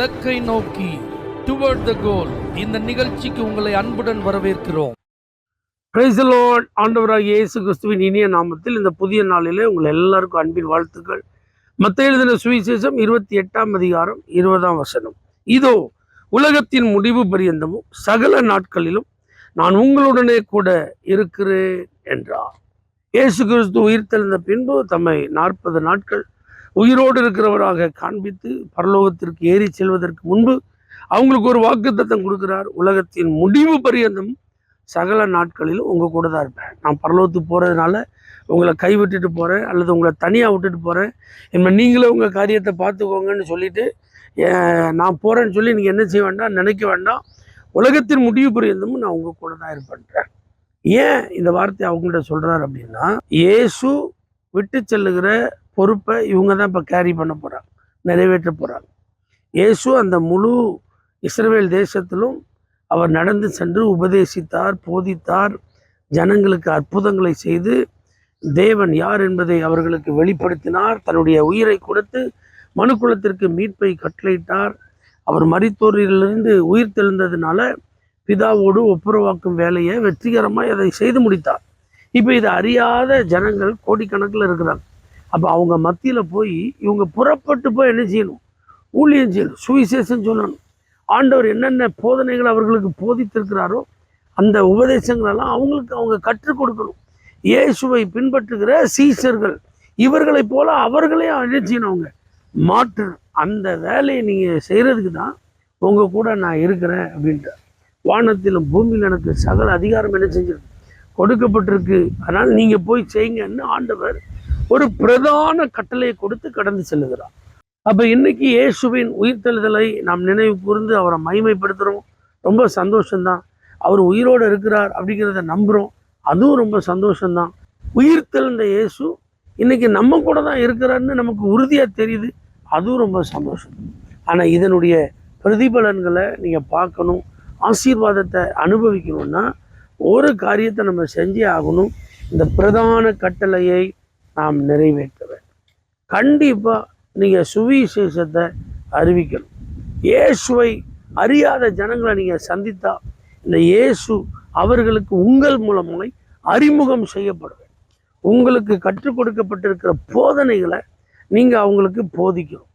இலக்கை நோக்கி டுவர்ட் த கோல் இந்த நிகழ்ச்சிக்கு உங்களை அன்புடன் வரவேற்கிறோம். Praise the Lord. ஆண்டவராகிய இயேசு கிறிஸ்துவின் இனிய நாமத்தில் இந்த புதிய நாளிலே உங்கள் எல்லாருக்கும் அன்பின் வாழ்த்துக்கள். மத்தேயு எழுதின சுவிசேஷம் 28ஆம் அதிகாரம் 20ஆம் வசனம். இதோ உலகத்தின் முடிவு பரியந்தமும் சகல நாட்களிலும் நான் உங்களுடனே கூட இருக்கிறேன் என்றார். இயேசு கிறிஸ்து உயிர்த்தெழுந்த பின்பு தம்மை 40 நாட்கள் உயிரோடு இருக்கிறவராக காண்பித்து பரலோகத்திற்கு ஏறி செல்வதற்கு முன்பு அவங்களுக்கு ஒரு வாக்குத்தத்தம் கொடுக்கிறார். உலகத்தின் முடிவு பரியந்தம் சகல நாட்களிலும் உங்கள் கூட தான் இருப்பேன். நான் பரலோகத்துக்கு போகிறதுனால உங்களை கைவிட்டுட்டு போகிறேன் அல்லது உங்களை தனியாக விட்டுட்டு போகிறேன், என்ன நீங்களே உங்கள் காரியத்தை பார்த்துக்கோங்கன்னு சொல்லிட்டு நான் போகிறேன்னு சொல்லி நீங்கள் என்ன செய்ய வேண்டாம், நினைக்க வேண்டாம். உலகத்தின் முடிவு பரியந்தமும் நான் உங்கள் கூட தான் இருப்பேன்றேன். ஏன் இந்த வார்த்தை அவங்கள்ட்ட சொல்கிறார் அப்படின்னா, இயேசு விட்டு செல்லுகிற பொறுப்பை இவங்க தான் இப்போ கேரி பண்ண போகிறாங்க, நிறைவேற்ற போகிறாங்க. இயேசு அந்த முழு இஸ்ரவேல் தேசத்திலும் அவர் நடந்து சென்று உபதேசித்தார், போதித்தார், ஜனங்களுக்கு அற்புதங்களை செய்து தேவன் யார் என்பதை அவர்களுக்கு வெளிப்படுத்தினார். தன்னுடைய உயிரை கொடுத்து மனுக்குலத்திற்கு மீட்பை கட்டளையிட்டார். அவர் மரித்தோரிலிருந்து உயிர் தெழுந்ததுனால பிதாவோடு ஒப்புரவாக்கும் வேலையை வெற்றிகரமாக அதை செய்து முடித்தார். இப்போ இதை அறியாத ஜனங்கள் கோடிக்கணக்கில் இருக்கிறாங்க. அப்போ அவங்க மத்தியில் போய் இவங்க புறப்பட்டு போய் என்ன செய்யணும்? ஊழியம் செய்யணும், சுவிசேஷம் சொல்லணும். ஆண்டவர் என்னென்ன போதனைகள் அவர்களுக்கு போதித்திருக்கிறாரோ அந்த உபதேசங்களெல்லாம் அவங்களுக்கு அவங்க கற்றுக் கொடுக்கணும். இயேசுவை பின்பற்றுகிற சீஷர்கள் இவர்களைப் போல அவர்களே என்ன செய்யணும்? அவங்க மாற்று அந்த வேலையை நீங்கள் செய்கிறதுக்கு தான் உங்கள் கூட நான் இருக்கிறேன் அப்படின்ற. வானத்திலும் பூமியில் எனக்கு சகல அதிகாரம் என்ன செஞ்சிருக்கு? கொடுக்கப்பட்டிருக்கு. அதனால் நீங்கள் போய் செய்யுங்கன்னு ஆண்டவர் ஒரு பிரதான கட்டளையை கொடுத்து கடந்து செல்லுகிறார். அப்போ இன்னைக்கு இயேசுவின் உயிர்த்தெழுதலை நாம் நினைவு கூர்ந்து அவரை மகிமைப்படுத்துகிறோம். ரொம்ப சந்தோஷம்தான். அவர் உயிரோடு இருக்கிறார் அப்படிங்கிறத நம்புகிறோம், அதுவும் ரொம்ப சந்தோஷம்தான். உயிர்த்தெழுந்த இயேசு இன்னைக்கு நம்ம கூட தான் இருக்கிறாருன்னு நமக்கு உறுதியாக தெரியுது, அதுவும் ரொம்ப சந்தோஷம். ஆனால் இதனுடைய பிரதிபலன்களை நீங்கள் பார்க்கணும், ஆசீர்வாதத்தை அனுபவிக்கணும்னா ஒரு காரியத்தை நம்ம செஞ்சே ஆகணும். இந்த பிரதான கட்டளையை நாம் நிறைவேற்ற வேண்டும். கண்டிப்பாக நீங்கள் சுவிசேஷத்தை அறிவிக்கணும். இயேசுவை அறியாத ஜனங்களை நீங்கள் சந்தித்தா இந்த இயேசு அவர்களுக்கு உங்கள் மூலமாய் அறிமுகம் செய்யப்படுவேன். உங்களுக்கு கற்றுக் கொடுக்கப்பட்டிருக்கிற போதனைகளை நீங்கள் அவங்களுக்கு போதிக்கணும்.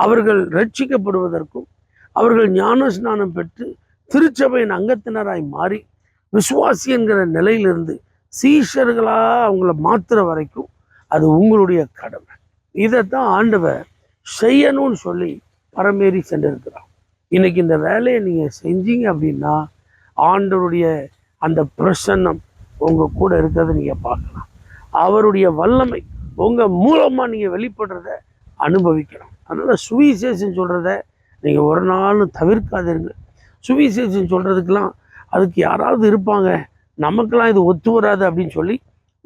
அவர்கள் ரட்சிக்கப்படுவதற்கும் அவர்கள் ஞானஸ்நானம் பெற்று திருச்சபையின் அங்கத்தினராய் மாறி விசுவாசி என்கிற நிலையிலிருந்து சீஷர்களாக அவங்கள மாற்றுற வரைக்கும் அது உங்களுடைய கடமை. இதைத்தான் ஆண்டவர் செய்யணும்னு சொல்லி பரமேறி சென்றிருக்கிறார். இன்னைக்கு இந்த வேலையை நீங்கள் செஞ்சீங்க அப்படின்னா ஆண்டவருடைய அந்த பிரசன்னம் உங்கள் கூட இருக்கிறத நீங்கள் பார்க்கலாம். அவருடைய வல்லமை உங்கள் மூலமாக நீங்கள் வெளிப்படுறத அனுபவிக்கணும். அதனால் சுவிசேஷம் சொல்கிறத நீங்கள் ஒரு நாளும் தவிர்க்காதிருங்க. சுவிசேஷம் சொல்கிறதுக்கெல்லாம் அதுக்கு யாராவது இருப்பாங்க, நமக்கெல்லாம் இது ஒத்து வராது அப்படின்னு சொல்லி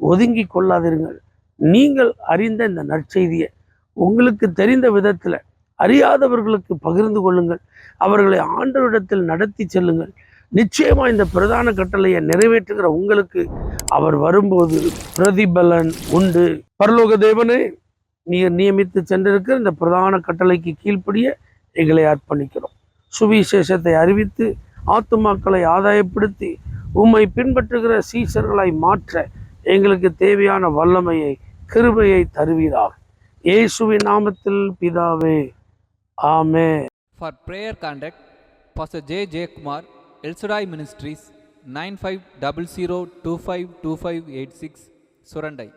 ஒதுங்கி கொள்ளாதிருங்கள். நீங்கள் அறிந்த இந்த நற்செய்தியை உங்களுக்கு தெரிந்த விதத்தில் அறியாதவர்களுக்கு பகிர்ந்து கொள்ளுங்கள். அவர்களை ஆண்டவரிடத்தில் நடத்தி செல்லுங்கள். நிச்சயமாக இந்த பிரதான கட்டளையை நிறைவேற்றுகிற உங்களுக்கு அவர் வரும்போது பிரதிபலன் உண்டு. பரலோக தேவனே, நீர் நியமித்து சென்றிருக்கிற இந்த பிரதான கட்டளைக்கு கீழ்ப்படிய எங்களை அர்ப்பணிக்கிறோம். சுவிசேஷத்தை அறிவித்து ஆத்துமாக்களை ஆதாயப்படுத்தி உம்மை பின்பற்றுகிற சீஷர்களாய் மாற்ற எங்களுக்கு தேவையான வல்லமையை, கிருபையை தருவீராக. இயேசுவின் நாமத்தில் பிதாவே, ஆமென். For prayer contact, Pastor J. J. Kumar, El Shaddai Ministries, 9500252586, Surandai.